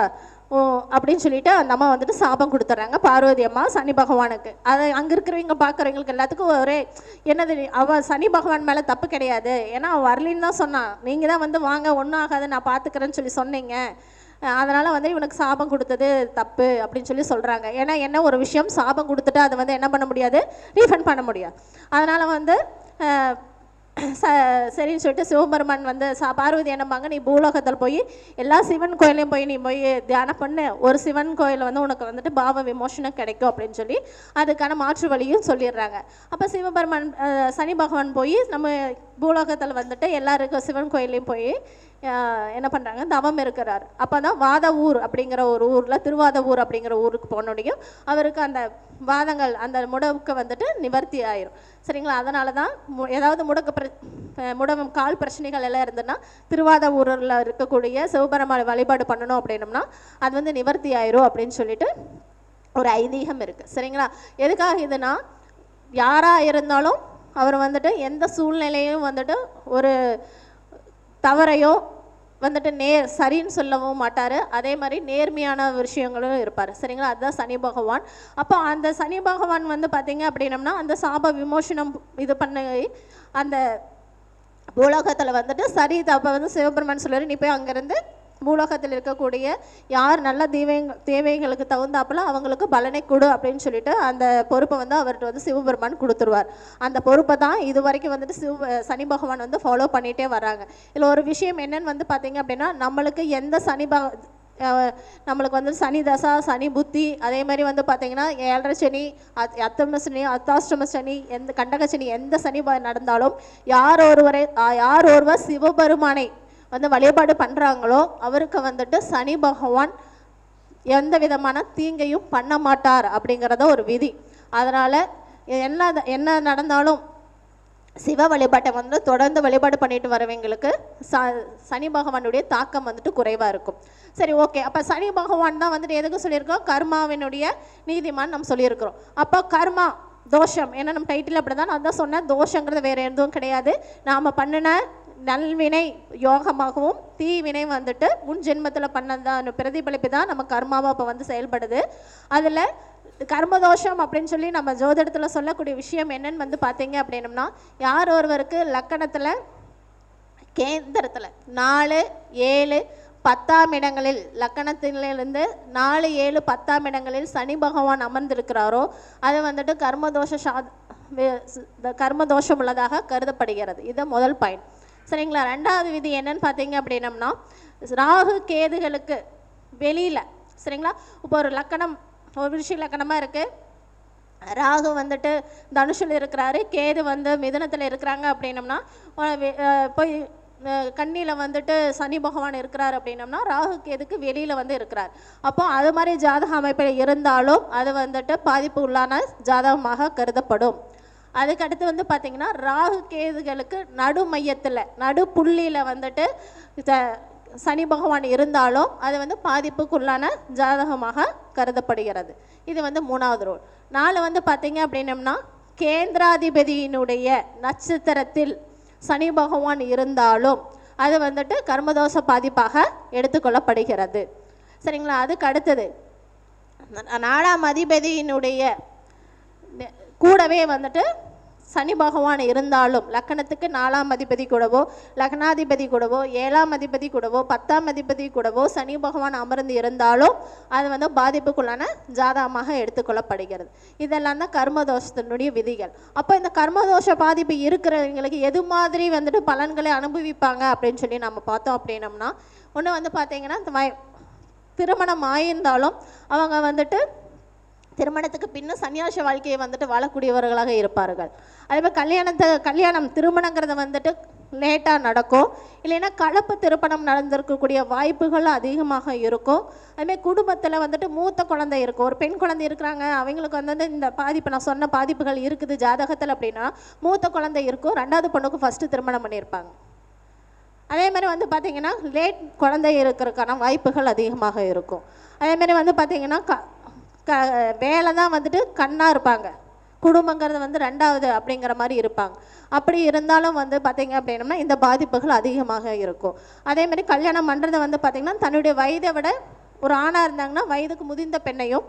அப்படின்னு சொல்லிட்டு அந்த அம்மா வந்துட்டு சாபம் கொடுத்துட்றாங்க பார்வதி அம்மா சனி பகவானுக்கு. அதை அங்கே இருக்கிறவங்க பார்க்குறவங்களுக்கு எல்லாத்துக்கும் ஒரே என்னது, சனி பகவான் மேலே தப்பு கிடையாது, ஏன்னா அவன் வரலின்னு தான் சொன்னான், நீங்கள் தான் வந்து வாங்க ஒன்றும் ஆகாது நான் பார்த்துக்கிறேன்னு சொல்லி சொன்னீங்க, அதனால் வந்து இவனுக்கு சாபம் கொடுத்தது தப்பு அப்படின்னு சொல்லி சொல்கிறாங்க. ஏன்னா என்ன ஒரு விஷயம் சாபம் கொடுத்துட்டு அதை வந்து என்ன பண்ண முடியாது, ரீஃபண்ட் பண்ண முடியாது. அதனால் வந்து சரின்னு சொல்லிட்டு சிவபெருமான் வந்து பார்வதி என்னம்பாங்க, நீ பூலோகத்தில் போய் எல்லா சிவன் கோயிலையும் போய் நீ போய் தியானம் பண்ணு, ஒரு சிவன் கோயில் வந்து உனக்கு வந்துட்டு பாவ விமோசனம் கிடைக்கும் அப்படின்னு சொல்லி அதுக்கான மாற்று வழியும் சொல்லிடுறாங்க. அப்போ சிவபெருமான் சனி பகவான் போய் நம்ம பூலோகத்தில் வந்துட்டு எல்லாருக்கும் சிவன் கோயிலையும் போய் என்ன பண்ணுறாங்க, தவம் இருக்கிறார். அப்போ தான் வாத ஊர் அப்படிங்கிற ஒரு ஊரில் திருவாத ஊர் அப்படிங்கிற ஊருக்கு போனோடையும் அவருக்கு அந்த வாதங்கள் அந்த முடவுக்கு வந்துட்டு நிவர்த்தி ஆயிரும் சரிங்களா. அதனால தான் ஏதாவது முடவும் கால் பிரச்சனைகள் எல்லாம் இருந்ததுன்னா திருவாத ஊரில் இருக்கக்கூடிய சிவபெருமானை வழிபாடு பண்ணணும் அப்படின்னம்னா அது வந்து நிவர்த்தி ஆயிரும் அப்படின்னு சொல்லிட்டு ஒரு ஐதீகம் இருக்குது சரிங்களா. எதுக்காக இதுனா, யாராக இருந்தாலும் அவர் வந்துட்டு எந்த சூழ்நிலையும் வந்துட்டு ஒரு தவறையோ வந்துட்டு சரின்னு சொல்லவும் மாட்டார், அதே மாதிரி நேர்மையான விஷயங்களும் இருப்பார் சரிங்களா. அதுதான் சனி பகவான். அப்போ அந்த சனி பகவான் வந்து பார்த்தீங்க அப்படின்னம்னா அந்த சாப விமோசனம் இது பண்ண அந்த பூலோகத்தில் வந்துட்டு அப்போ வந்து சிவபெருமான் சொல்லுவார், நீ போய் அங்கேருந்து பூலோகத்தில் இருக்கக்கூடிய யார் நல்ல தேவைகளுக்கு தகுந்தாப்புல அவங்களுக்கு பலனை கொடு அப்படின்னு சொல்லிட்டு அந்த பொறுப்பை வந்து அவர்கிட்ட வந்து சிவபெருமான் கொடுத்துருவார். அந்த பொறுப்பை தான் இது வரைக்கும் வந்துட்டு சனி பகவான் வந்து ஃபாலோ பண்ணிகிட்டே வராங்க. இதில் ஒரு விஷயம் என்னன்னு வந்து பார்த்தீங்க அப்படின்னா, நம்மளுக்கு எந்த நம்மளுக்கு வந்து சனி தசா, சனி புத்தி, அதே மாதிரி வந்து பார்த்தீங்கன்னா 7.5 சனி, அத்தம சனி, அர்த்தாஷ்டம சனி, எந்த கண்டக சனி, எந்த சனி நடந்தாலும் யார் ஒருவர் சிவபெருமானை வந்து வழிபாடு பண்ணுறாங்களோ அவருக்கு வந்துட்டு சனி பகவான் எந்த விதமான தீங்கையும் பண்ண மாட்டார் அப்படிங்கிறத ஒரு விதி. அதனால் என்ன நடந்தாலும் சிவ வழிபாட்டை வந்து தொடர்ந்து வழிபாடு பண்ணிட்டு வரவங்களுக்கு சனி பகவானுடைய தாக்கம் வந்துட்டு குறைவாக இருக்கும். சரி, ஓகே. அப்போ சனி பகவான் தான் வந்துட்டு எதுக்கு சொல்லியிருக்கோம்? கர்மாவினுடைய நீதிமான் நம்ம சொல்லியிருக்கிறோம். அப்போ கர்மா தோஷம், ஏன்னா நம்ம டைட்டில் அப்படி தான் நான் தான் சொன்னேன், தோஷங்கிறது வேறு எதுவும் கிடையாது. நாம் பண்ணின நல்வினை யோகமாகவும் தீவினை வந்துட்டு முன் ஜென்மத்தில் பண்ணதான் பிரதிபலிப்பு தான் நம்ம கர்மாவை அப்போ வந்து செயல்படுது. அதில் கர்மதோஷம் அப்படின்னு சொல்லி நம்ம ஜோதிடத்தில் சொல்லக்கூடிய விஷயம் என்னன்னு வந்து பார்த்தீங்க அப்படின்னம்னா, யார் ஒருவருக்கு லக்கணத்தில் கேந்திரத்தில் 4, 7, 10ஆம் இடங்களில் லக்கணத்திலிருந்து 4, 7, 10ஆம் இடங்களில் சனி பகவான் அமர்ந்திருக்கிறாரோ அது வந்துட்டு கர்மதோஷம் உள்ளதாக கருதப்படுகிறது. இது முதல் பாயிண்ட். சரிங்களா? ரெண்டாவது விதி என்னன்னு பார்த்தீங்க அப்படின்னம்னா, ராகு கேதுகளுக்கு வெளியில், சரிங்களா, இப்போ ஒரு லக்கணம் ஒரு விஷய லக்கணமாக இருக்குது, ராகு வந்துட்டு தனுஷில் இருக்கிறாரு, கேது வந்து மிதுனத்தில் இருக்கிறாங்க அப்படின்னம்னா, போய் கன்னியில் வந்துட்டு சனி பகவான் இருக்கிறார் அப்படின்னம்னா ராகு கேதுக்கு வெளியில் வந்து இருக்கிறார். அப்போ அது மாதிரி ஜாதக அமைப்பில் இருந்தாலும் அது வந்துட்டு பாதிப்பு உள்ளான ஜாதகமாக கருதப்படும். அதுக்கடுத்து வந்து பார்த்திங்கன்னா, ராகு கேதுகளுக்கு நடு மையத்தில் நடு புள்ளியில் வந்துட்டு சனி பகவான் இருந்தாலும் அது வந்து பாதிப்புக்குள்ளான ஜாதகமாக கருதப்படுகிறது. இது வந்து 3வது ரூல். 4 வந்து பார்த்திங்க அப்படின்னம்னா, கேந்திராதிபதியினுடைய நட்சத்திரத்தில் சனி பகவான் இருந்தாலும் அது வந்துட்டு கர்மதோஷ பாதிப்பாக எடுத்துக்கொள்ளப்படுகிறது. சரிங்களா? அதுக்கு அடுத்தது 4ஆம் அதிபதியினுடைய கூடவே வந்துட்டு சனி பகவான் இருந்தாலும் லக்கணத்துக்கு 4ஆம் அதிபதி கூடவோ, லக்னாதிபதி கூடவோ, 7ஆம் அதிபதி கூடவோ, 10ஆம் அதிபதி கூடவோ சனி பகவான் அமர்ந்து இருந்தாலும் அது வந்து பாதிப்புக்குள்ளான ஜாதகமாக எடுத்துக்கொள்ளப்படுகிறது. இதெல்லாம் தான் கர்மதோஷத்தினுடைய விதிகள். அப்போ இந்த கர்மதோஷ பாதிப்பு இருக்கிறவங்களுக்கு எது மாதிரி வந்துட்டு பலன்களை அனுபவிப்பாங்க அப்படின்னு சொல்லி நம்ம பார்த்தோம் அப்படின்னம்னா, ஒன்று வந்து பார்த்தீங்கன்னா, திருமணம் ஆயிருந்தாலும் அவங்க வந்துட்டு திருமணத்துக்கு பின்ன சன்னியாச வாழ்க்கையை வந்துட்டு வாழக்கூடியவர்களாக இருப்பார்கள். அதேமாதிரி கல்யாணம் திருமணங்கிறது வந்துட்டு லேட்டாக நடக்கும், இல்லைன்னா கலப்பு திருமணம் நடந்திருக்கக்கூடிய வாய்ப்புகள் அதிகமாக இருக்கும். அதுமாதிரி குடும்பத்தில் வந்துட்டு மூத்த குழந்தை இருக்கும், ஒரு பெண் குழந்தை இருக்கிறாங்க, அவங்களுக்கு வந்து இந்த பாதிப்பு நான் சொன்ன பாதிப்புகள் இருக்குது ஜாதகத்தில் அப்படின்னா, மூத்த குழந்தை இருக்கும், 2வது பொண்ணுக்கு ஃபஸ்ட்டு திருமணம் பண்ணியிருப்பாங்க. அதே மாதிரி வந்து பார்த்திங்கன்னா லேட் குழந்தை இருக்கிறதுக்கான வாய்ப்புகள் அதிகமாக இருக்கும். அதேமாதிரி வந்து பார்த்திங்கன்னா வேலை தான் வந்துட்டு கண்ணாக இருப்பாங்க, குடும்பங்கிறது வந்து 2வது அப்படிங்கிற மாதிரி இருப்பாங்க. அப்படி இருந்தாலும் வந்து பார்த்திங்க அப்படின்னம்னா இந்த பாதிப்புகள் அதிகமாக இருக்கும். அதேமாதிரி கல்யாணம் பண்ணுறது வந்து பார்த்திங்கன்னா தன்னுடைய வயதை விட ஒரு ஆணாக இருந்தாங்கன்னா வயதுக்கு முதிர்ந்த பெண்ணையும்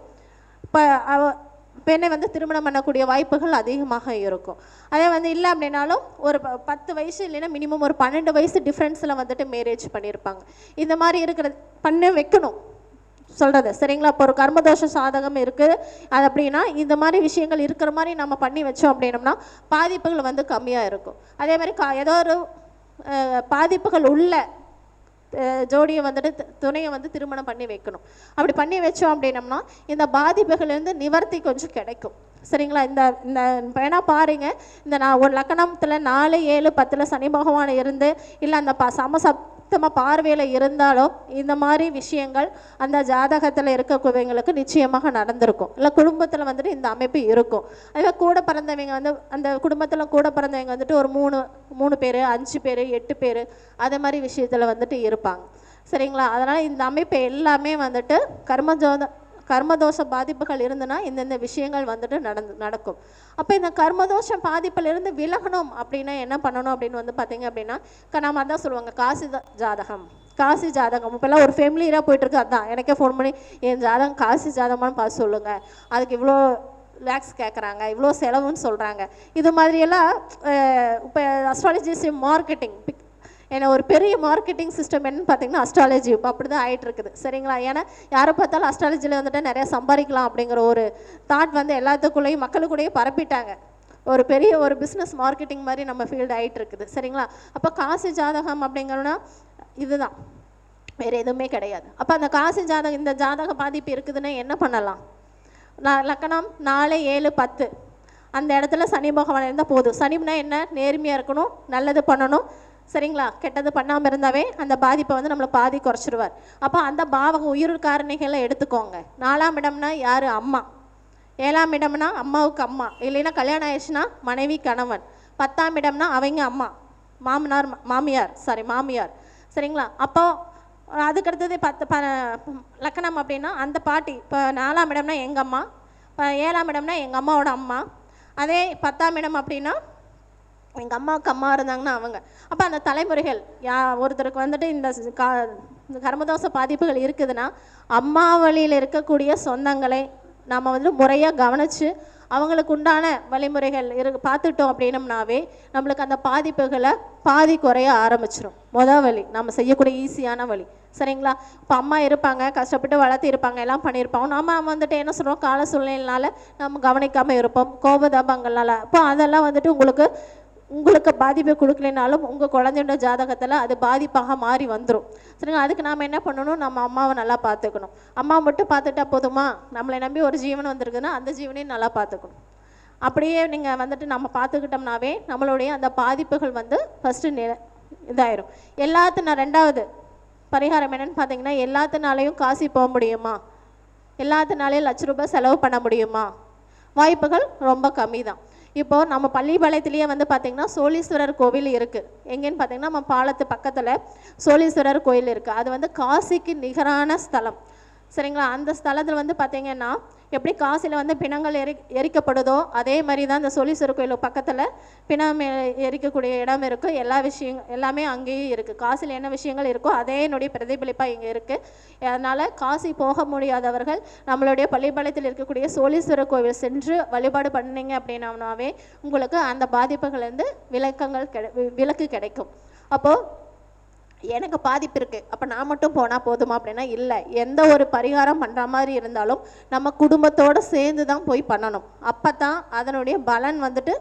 பெண்ணை வந்து திருமணம் பண்ணக்கூடிய வாய்ப்புகள் அதிகமாக இருக்கும். அதே வந்து இல்லை அப்படின்னாலும் ஒரு 10 வயசு இல்லைன்னா மினிமம் ஒரு 12 வயசு டிஃப்ரென்ஸில் வந்துட்டு மேரேஜ் பண்ணியிருப்பாங்க. இந்த மாதிரி இருக்கிறது பண்ண வைக்கணும் சொல்கிறது, சரிங்களா? இப்போ ஒரு கர்மதோஷ சாதகம் இருக்குது அது அப்படின்னா இந்த மாதிரி விஷயங்கள் இருக்கிற மாதிரி நம்ம பண்ணி வச்சோம் அப்படின்னம்னா பாதிப்புகள் வந்து கம்மியாக இருக்கும். அதே மாதிரி ஏதோ ஒரு பாதிப்புகள் உள்ள ஜோடியை வந்துட்டு துணையை வந்து திருமணம் பண்ணி வைக்கணும். அப்படி பண்ணி வச்சோம் அப்படின்னம்னா இந்த பாதிப்புகள்லேருந்து நிவர்த்தி கொஞ்சம் கிடைக்கும். சரிங்களா? இந்த வேணா பாருங்க, இந்த நான் ஒரு லக்கணத்தில் 4, 7, 10 சனி பகவான் இருந்து இல்லை அந்த சமசப்தமாக பார்வையில் இருந்தாலும் இந்த மாதிரி விஷயங்கள் அந்த ஜாதகத்தில் இருக்கக்கூடியவங்களுக்கு நிச்சயமாக நடந்திருக்கும். இல்லை குடும்பத்தில் வந்துட்டு இந்த அமைப்பு இருக்கும். அதே கூட பிறந்தவங்க வந்து அந்த குடும்பத்தில் கூட பிறந்தவங்க வந்துட்டு ஒரு 3 பேர், 5 பேர், 8 பேர் அது மாதிரி விஷயத்தில் வந்துட்டு இருப்பாங்க. சரிங்களா? அதனால் இந்த அமைப்பு எல்லாமே வந்துட்டு கர்மதோஷ பாதிப்புகள் இருந்துன்னா இந்தந்த விஷயங்கள் வந்துட்டு நடக்கும். அப்போ இந்த கர்மதோஷ பாதிப்பிலிருந்து விலகணும் அப்படின்னா என்ன பண்ணணும் அப்படின்னு வந்து பார்த்தீங்க அப்படின்னா, நம்ம அதான் சொல்லுவாங்க காசி ஜாதகம். இப்போல்லாம் ஒரு ஃபேமிலியாக போயிட்டுருக்கு, அதான் எனக்கே ஃபோன் பண்ணி என் ஜாதகம் காசி ஜாதகமானு பார்த்து சொல்லுங்கள், அதுக்கு இவ்வளோ லேக்ஸ் கேட்குறாங்க, இவ்வளோ செலவுன்னு சொல்கிறாங்க. இது மாதிரியெல்லாம் இப்போ அஸ்ட்ராலஜிஸ்ட் மார்க்கெட்டிங் ஏன்னா ஒரு பெரிய மார்க்கெட்டிங் சிஸ்டம் என்னன்னு பார்த்தீங்கன்னா அஸ்ட்ராலஜி இப்போ அப்படி தான் ஆகிட்டு இருக்குது சரிங்களா. ஏன்னா யாரை பார்த்தாலும் அஸ்ட்ராலஜியில் வந்துட்டு நிறையா சம்பாதிக்கலாம் அப்படிங்கிற ஒரு தாட் வந்து எல்லாத்துக்குள்ளேயும் மக்களுக்குள்ளேயே பரப்பிட்டாங்க. ஒரு பெரிய ஒரு பிஸ்னஸ் மார்க்கெட்டிங் மாதிரி நம்ம ஃபீல்டு ஆகிட்டு இருக்குது சரிங்களா. அப்போ காசு ஜாதகம் அப்படிங்கிறோன்னா இதுதான், வேறு எதுவுமே கிடையாது. அப்போ அந்த காசு ஜாதகம் இந்த ஜாதக பாதிப்பு இருக்குதுன்னா என்ன பண்ணலாம்? லக்கணம் 4, 7, 10 அந்த இடத்துல சனி பகவான் இருந்தால் போதும். சனினா என்ன? நேர்மையாக இருக்கணும், நல்லது பண்ணணும் சரிங்களா. கெட்டது பண்ணாமல் இருந்தாவே அந்த பாதிப்பை வந்து நம்மளை பாதி குறைச்சிருவார். அப்போ அந்த பாவகம் உயிர் காரணிகளை எடுத்துக்கோங்க. 4ஆம் இடம்னா யார்? அம்மா. 7ஆம் இடம்னா அம்மாவுக்கு அம்மா, இல்லைன்னா கல்யாணம் ஆயிடுச்சுன்னா மனைவி கணவன். 10ஆம் இடம்னா அவங்க அம்மா, மாமியார் சரிங்களா. அப்போ அதுக்கடுத்தது 10 லக்கணம் அப்படின்னா அந்த பாட்டி. இப்போ 4ஆம் இடம்னா எங்கள் அம்மா, இப்போ 7ஆம் இடம்னா எங்கள் அம்மாவோட அம்மா. அதே 10ஆம் இடம் அப்படின்னா எங்கள் அம்மாவுக்கு அம்மா இருந்தாங்கன்னா அவங்க. அப்போ அந்த தலைமுறைகள் ஒருத்தருக்கு வந்துட்டு இந்த கர்மதோஷ பாதிப்புகள் இருக்குதுன்னா அம்மா வழியில் இருக்கக்கூடிய சொந்தங்களை நம்ம வந்து முறையாக கவனித்து அவங்களுக்கு உண்டான வழிமுறைகள் பார்த்துட்டோம் அப்படின்னம்னாவே நம்மளுக்கு அந்த பாதிப்புகளை பாதி குறைய ஆரம்பிச்சிடும். வழி நம்ம செய்யக்கூடிய ஈஸியான வழி சரிங்களா. இப்போ அம்மா இருப்பாங்க, கஷ்டப்பட்டு வளர்த்து இருப்பாங்க, எல்லாம் பண்ணியிருப்போம். நம்ம வந்துட்டு என்ன சொல்கிறோம், கால சூழ்நிலையினால நம்ம கவனிக்காமல் இருப்போம், கோபதாபங்கள்னால. அப்போ அதெல்லாம் வந்துட்டு உங்களுக்கு பாதிப்பை கொடுக்கலனாலும் உங்கள் குழந்தையோட ஜாதகத்தில் அது பாதிப்பாக மாறி வந்துடும் சரிங்களா. அதுக்கு நாம் என்ன பண்ணணும், நம்ம அம்மாவை நல்லா பார்த்துக்கணும். அம்மா மட்டும் பார்த்துட்டா போதுமா? நம்மளை நம்பி ஒரு ஜீவன் வந்திருக்குன்னா அந்த ஜீவனையும் நல்லா பார்த்துக்கணும். அப்படியே நீங்கள் வந்துட்டு நம்ம பார்த்துக்கிட்டோம்னாவே நம்மளுடைய அந்த பாதிப்புகள் வந்து ஃபஸ்ட்டு இதாயிரும். எல்லாத்தின 2வது பரிகாரம் என்னென்னு பார்த்தீங்கன்னா, எல்லாத்தினாலையும் காசி போக முடியுமா? எல்லாத்தினாலையும் ₹1,00,000 செலவு பண்ண முடியுமா? வாய்ப்புகள் ரொம்ப கம்மி தான். இப்போது நம்ம பள்ளிப்பாளையத்துலேயே வந்து பார்த்திங்கன்னா சோழீஸ்வரர் கோவில் இருக்குது. எங்கேன்னு பார்த்தீங்கன்னா நம்ம பாலத்து பக்கத்தில் சோழீஸ்வரர் கோயில் இருக்குது. அது வந்து காசிக்கு நிகரான ஸ்தலம் சரிங்களா. அந்த ஸ்தலத்தில் வந்து பார்த்திங்கன்னா எப்படி காசியில் வந்து பிணங்கள் எரிக்கப்படுதோ அதே மாதிரி தான் இந்த சோழீஸ்வரர் கோயில் பக்கத்தில் பிணம் எரிக்கக்கூடிய இடம் இருக்குது. எல்லாமே அங்கேயும் இருக்குது. காசியில் என்ன விஷயங்கள் இருக்கோ அதே என்னுடைய பிரதிபலிப்பாக இங்கே இருக்குது. அதனால் காசி போக முடியாதவர்கள் நம்மளுடைய பள்ளிப்பாளையத்தில் இருக்கக்கூடிய சோழீஸ்வரர் கோவில் சென்று வழிபாடு பண்ணிங்க அப்படின்னாவே உங்களுக்கு அந்த பாதிப்புகள்லேருந்து விலக்கு கிடைக்கும். அப்போது எனக்கு பாதிப்பு இருக்குது, அப்போ நான் மட்டும் போனால் போதுமா அப்படின்னா இல்லை. எந்த ஒரு பரிகாரம் பண்ணுற மாதிரி இருந்தாலும் நம்ம குடும்பத்தோடு சேர்ந்து தான் போய் பண்ணணும். அப்போ தான் அதனுடைய பலன் வந்துட்டு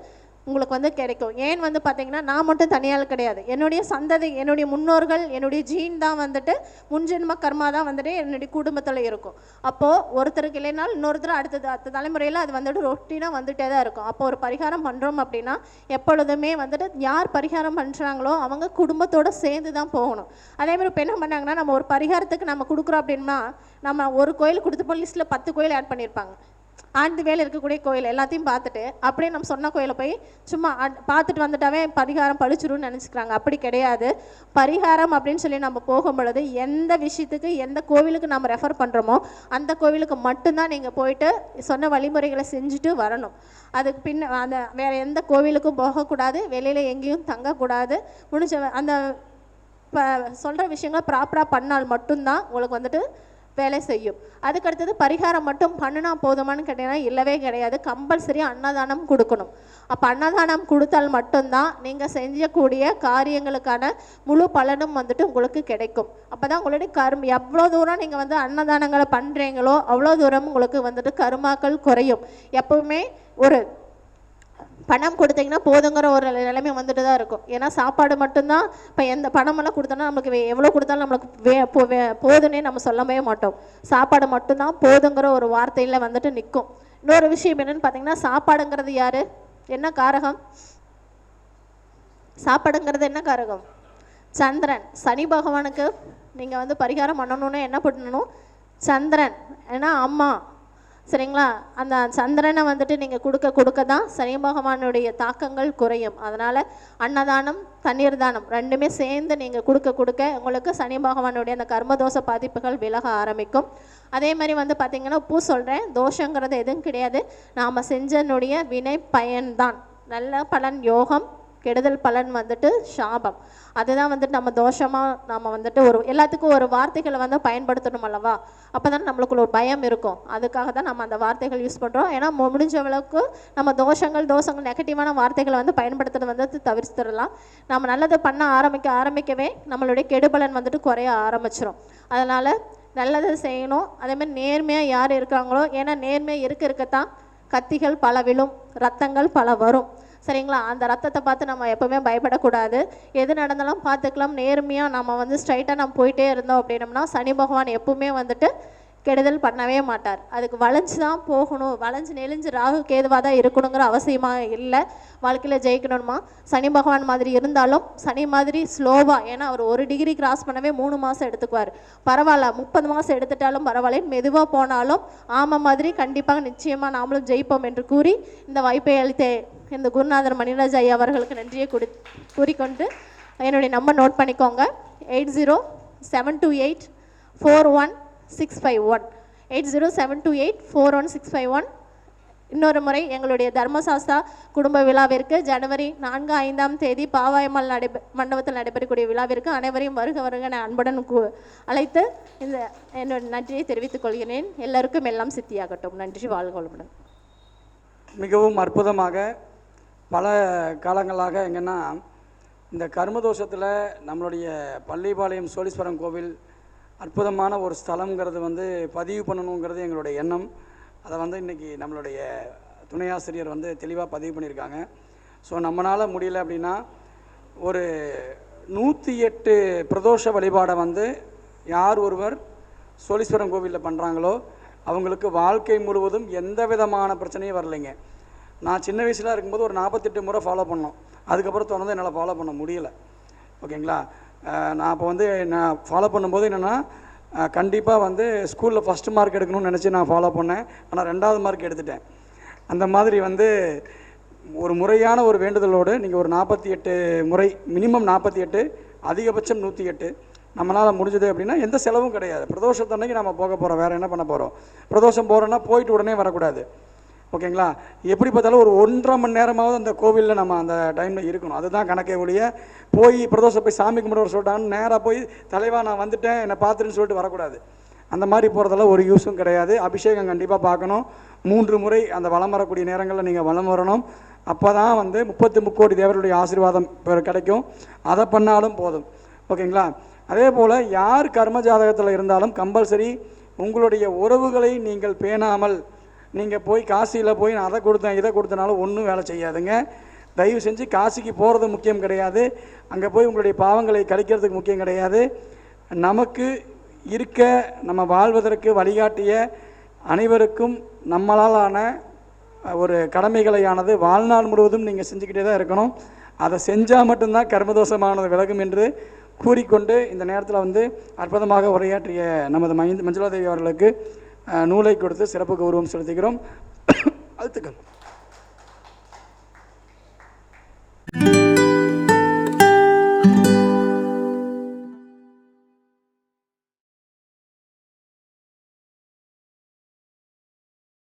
உங்களுக்கு வந்து கிடைக்கும். ஏன் வந்து பார்த்தீங்கன்னா நான் மட்டும் தனியால் கிடையாது, என்னுடைய சந்ததி, என்னுடைய முன்னோர்கள், என்னுடைய ஜீன் தான் வந்துட்டு முன்ஜென்ம கர்மா தான் வந்துட்டு என்னுடைய குடும்பத்தில் இருக்கும். அப்போது ஒருத்தருக்கு இல்லைனாலும் இன்னொருத்தர் அடுத்த தலைமுறையில் அது வந்துட்டு ரொட்டீனாக வந்துகிட்டே தான் இருக்கும். அப்போ ஒரு பரிகாரம் பண்ணுறோம் அப்படின்னா எப்பொழுதுமே வந்துட்டு யார் பரிகாரம் பண்ணுறாங்களோ அவங்க குடும்பத்தோடு சேர்ந்து தான் போகணும். அதேமாதிரி இப்போ என்ன பண்ணாங்கன்னா, நம்ம ஒரு பரிகாரத்துக்கு நம்ம கொடுக்குறோம் அப்படின்னா நம்ம ஒரு கோயில் கொடுத்தப்போ லிஸ்ட்டில் 10 கோயில் ஆட் பண்ணியிருப்பாங்க. ஆண்டு வேலை இருக்கக்கூடிய கோயில் எல்லாத்தையும் பார்த்துட்டு அப்படியே நம்ம சொன்ன கோயிலை போய் சும்மா பார்த்துட்டு வந்துட்டாவே பரிகாரம் பழிச்சிரும்னு நினச்சிக்கிறாங்க. அப்படி கிடையாது. பரிகாரம் அப்படின்னு சொல்லி நம்ம போகும் பொழுது எந்த விஷயத்துக்கு எந்த கோவிலுக்கு நம்ம ரெஃபர் பண்ணுறோமோ அந்த கோவிலுக்கு மட்டும்தான் நீங்கள் போயிட்டு சொன்ன வழிமுறைகளை செஞ்சுட்டு வரணும். அதுக்கு அந்த வேறு எந்த கோவிலுக்கும் போகக்கூடாது, வெளியில் எங்கேயும் தங்கக்கூடாது. முடிஞ்ச அந்த இப்போ சொல்கிற விஷயங்களை ப்ராப்பராக பண்ணால் மட்டும்தான் உங்களுக்கு வந்துட்டு வேலை செய்யும். அதுக்கடுத்தது பரிகாரம் மட்டும் பண்ணினா போதுமானு கேட்டீங்கன்னா இல்லவே கிடையாது. கம்பல்சரி அன்னதானம் கொடுக்கணும். அப்போ அன்னதானம் கொடுத்தால் மட்டும்தான் நீங்கள் செய்யக்கூடிய காரியங்களுக்கான முழு பலனும் வந்துட்டு உங்களுக்கு கிடைக்கும். அப்போ தான் உங்களுடைய எவ்வளோ தூரம் நீங்கள் வந்து அன்னதானங்களை பண்ணுறீங்களோ அவ்வளோ தூரம் உங்களுக்கு வந்துட்டு கருமாக்கள் குறையும். எப்பவுமே ஒரு பணம் கொடுத்தீங்கன்னா போதுங்கிற ஒரு நிலைமை வந்துட்டு தான் இருக்கும். ஏன்னா சாப்பாடு மட்டும்தான். இப்போ எந்த பணமெல்லாம் கொடுத்தோன்னா நம்மளுக்கு எவ்வளோ கொடுத்தாலும் நம்மளுக்கு போதுன்னே நம்ம சொல்லவே மாட்டோம். சாப்பாடு மட்டும்தான் போதுங்கிற ஒரு வார்த்தையில் வந்துட்டு நிற்கும். இன்னொரு விஷயம் என்னென்னு பார்த்தீங்கன்னா, சாப்பாடுங்கிறது யார், என்ன காரகம்? சாப்பாடுங்கிறது என்ன காரகம்? சந்திரன். சனி பகவானுக்கு நீங்கள் வந்து பரிகாரம் பண்ணணுன்னா என்ன பண்ணணும்? சந்திரன். ஏன்னா அம்மா சரிங்களா. அந்த சந்திரனை வந்துட்டு நீங்கள் கொடுக்க தான் சனி பகவானுடைய தாக்கங்கள் குறையும். அதனால் அன்னதானம், தண்ணீர் தானம் ரெண்டுமே சேர்ந்து நீங்கள் கொடுக்க உங்களுக்கு சனி பகவானுடைய அந்த கர்மதோஷ பாதிப்புகள் விலக ஆரம்பிக்கும். அதே மாதிரி வந்து பார்த்திங்கன்னா சொல்கிறேன், தோஷங்கிறது எதுவும் கிடையாது. நாம் செஞ்சனுடைய வினை பயன்தான். நல்ல பலன் யோகம் கெடுதல் பலன் வந்துட்டு சாபம். அதுதான் வந்துட்டு நம்ம தோஷமாக நம்ம வந்துட்டு ஒரு எல்லாத்துக்கும் ஒரு வார்த்தைகளை வந்து பயன்படுத்தணும் அல்லவா? அப்போ தான் நம்மளுக்குள்ள ஒரு பயம் இருக்கும். அதுக்காக தான் நம்ம அந்த வார்த்தைகள் யூஸ் பண்ணுறோம். ஏன்னா முடிஞ்ச அளவுக்கு நம்ம தோஷங்கள் நெகட்டிவான வார்த்தைகளை வந்து பயன்படுத்துறது வந்து தவிர்த்துடலாம். நம்ம நல்லதை பண்ண ஆரம்பிக்கவே நம்மளுடைய கெடுபலன் வந்துட்டு குறைய ஆரம்பிச்சிடும். அதனால் நல்லதை செய்யணும். அதேமாதிரி நேர்மையாக யார் இருக்காங்களோ, ஏன்னா நேர்மையாக இருக்கத்தான் கத்திகள் பல விழும், ரத்தங்கள் பல வரும். சரிங்களா? அந்த ரத்தத்தை பார்த்து நம்ம எப்போவுமே பயப்படக்கூடாது. எது நடந்தாலும் பார்த்துக்கலாம். நேர்மையாக நம்ம வந்து ஸ்ட்ரைட்டாக நம்ம போயிட்டே இருந்தோம் அப்படின்னம்னா சனி பகவான் எப்பவுமே வந்துட்டு கெடுதல் பண்ணவே மாட்டார். அதுக்கு வளைஞ்சு தான் போகணும், வளைஞ்சு நெளிஞ்சு ராகு கேதுவாக தான் இருக்கணுங்கிற அவசியமாக இல்லை. வாழ்க்கையில் ஜெயிக்கணுமா சனி பகவான் மாதிரி இருந்தாலும் சனி மாதிரி ஸ்லோவாக, ஏன்னா அவர் 1 டிகிரி கிராஸ் பண்ணவே 3 மாதம் எடுத்துக்குவார். பரவாயில்ல, 30 மாதம் எடுத்துட்டாலும் பரவாயில்ல, மெதுவாக போனாலும் மாதிரி கண்டிப்பாக நிச்சயமாக நாமளும் ஜெயிப்போம் என்று கூறி இந்த வாய்ப்பை அளித்த இந்த குருநாதர் மணிராஜ் ஐயா அவர்களுக்கு நன்றியை கூறிக்கொண்டு என்னுடைய நம்பர் நோட் பண்ணிக்கோங்க. 8072841651 8072841651. இன்னொரு முறை எங்களுடைய தர்மசாஸ்தா குடும்ப விழாவிற்கு ஜனவரி 4, 5ஆம் தேதி பாவாயம்மாள் மண்டபத்தில் நடைபெறக்கூடிய விழாவிற்கு அனைவரையும் வருக என அன்புடன் அழைத்து இந்த என்னோட நன்றியை தெரிவித்துக் கொள்கிறேன். எல்லாருக்கும் எல்லாம் சித்தியாகட்டும். நன்றி, வாழ்க வளமுடன். மிகவும் அற்புதமாக பல காலங்களாக எங்கன்னா இந்த கர்மதோஷத்தில் நம்மளுடைய பள்ளிப்பாளையம் சோழீஸ்வரம் கோவில் அற்புதமான ஒரு ஸ்தலங்கிறது வந்து பதிவு பண்ணணுங்கிறது எங்களுடைய எண்ணம். அதை வந்து இன்றைக்கி நம்மளுடைய துணை ஆசிரியர் வந்து தெளிவாக பதிவு பண்ணியிருக்காங்க. ஸோ நம்மளால் முடியல அப்படின்னா ஒரு 108 பிரதோஷ வழிபாடை வந்து யார் ஒருவர் சோழீஸ்வரம் கோவிலில் பண்ணுறாங்களோ அவங்களுக்கு வாழ்க்கை முழுவதும் எந்த விதமான பிரச்சனையும் வரலைங்க. நான் சின்ன வயசில் இருக்கும்போது ஒரு 48 முறை ஃபாலோ பண்ணோம். அதுக்கப்புறம் தொடர்ந்து என்னால் ஃபாலோ பண்ண முடியலை. ஓகேங்களா? நான் அப்போ வந்து நான் ஃபாலோ பண்ணும்போது என்னென்னா கண்டிப்பாக வந்து ஸ்கூலில் ஃபஸ்ட்டு மார்க் எடுக்கணும்னு நினச்சி நான் ஃபாலோ பண்ணேன். ஆனால் 2வது மார்க் எடுத்துட்டேன். அந்த மாதிரி வந்து ஒரு முறையான ஒரு வேண்டுதலோடு நீங்கள் ஒரு 48 முறை, மினிமம் 48, அதிகபட்சம் 108 நம்மளால் முடிஞ்சது அப்படின்னா எந்த செலவும் கிடையாது. பிரதோஷத்தன்னைக்கு நம்ம போக போகிறோம், வேறு என்ன பண்ண போகிறோம்? பிரதோஷம் போகிறோன்னா போயிட்டு உடனே வரக்கூடாது. ஓகேங்களா? எப்படி பார்த்தாலும் ஒரு 1.5 மணி நேரமாவது அந்த கோவிலில் நம்ம அந்த டைமில் இருக்கணும். அதுதான் கணக்கே ஒழிய போய் பிரதோஷம் போய் சாமி கும்பிட சொல்லிட்டாங்கன்னு நேராக போய் தலைவா நான் வந்துட்டேன் என்னை பார்த்துட்டுன்னு சொல்லிட்டு வரக்கூடாது. அந்த மாதிரி போகிறதெல்லாம் ஒரு யூஸும் கிடையாது. அபிஷேகம் கண்டிப்பாக பார்க்கணும். 3 முறை அந்த வலம் வரக்கூடிய நேரங்களில் நீங்கள் வலம் வரணும். அப்போ தான் வந்து 33 கோடி தேவருடைய ஆசீர்வாதம் கிடைக்கும். அதை பண்ணாலும் போதும். ஓகேங்களா? அதே போல் யார் கர்ம ஜாதகத்தில் இருந்தாலும் கம்பல்சரி உங்களுடைய உறவுகளை நீங்கள் பேணாமல் நீங்கள் போய் காசியில் போய் நான் அதை கொடுத்தேன் இதை கொடுத்தனாலும் ஒன்றும் வேலை செய்யாதுங்க. தயவு செஞ்சு காசிக்கு போகிறது முக்கியம் கிடையாது. அங்கே போய் உங்களுடைய பாவங்களை கழிக்கிறதுக்கு முக்கியம் கிடையாது. நமக்கு இருக்க நம்ம வாழ்வதற்கு வழிகாட்டிய அனைவருக்கும் நம்மளாலான ஒரு கடமைகளையானது வாழ்நாள் முழுவதும் நீங்கள் செஞ்சுக்கிட்டே தான் இருக்கணும். அதை செஞ்சால் மட்டும்தான் கர்மதோஷமானது விலகும் என்று கூறிக்கொண்டு இந்த நேரத்தில் வந்து அற்புதமாக உரையாற்றிய நமது மஞ்சுளாதேவி அவர்களுக்கு நூலை கொடுத்து சிறப்பு கௌரவம் செலுத்துகிறோம். வாழ்த்துக்கள்.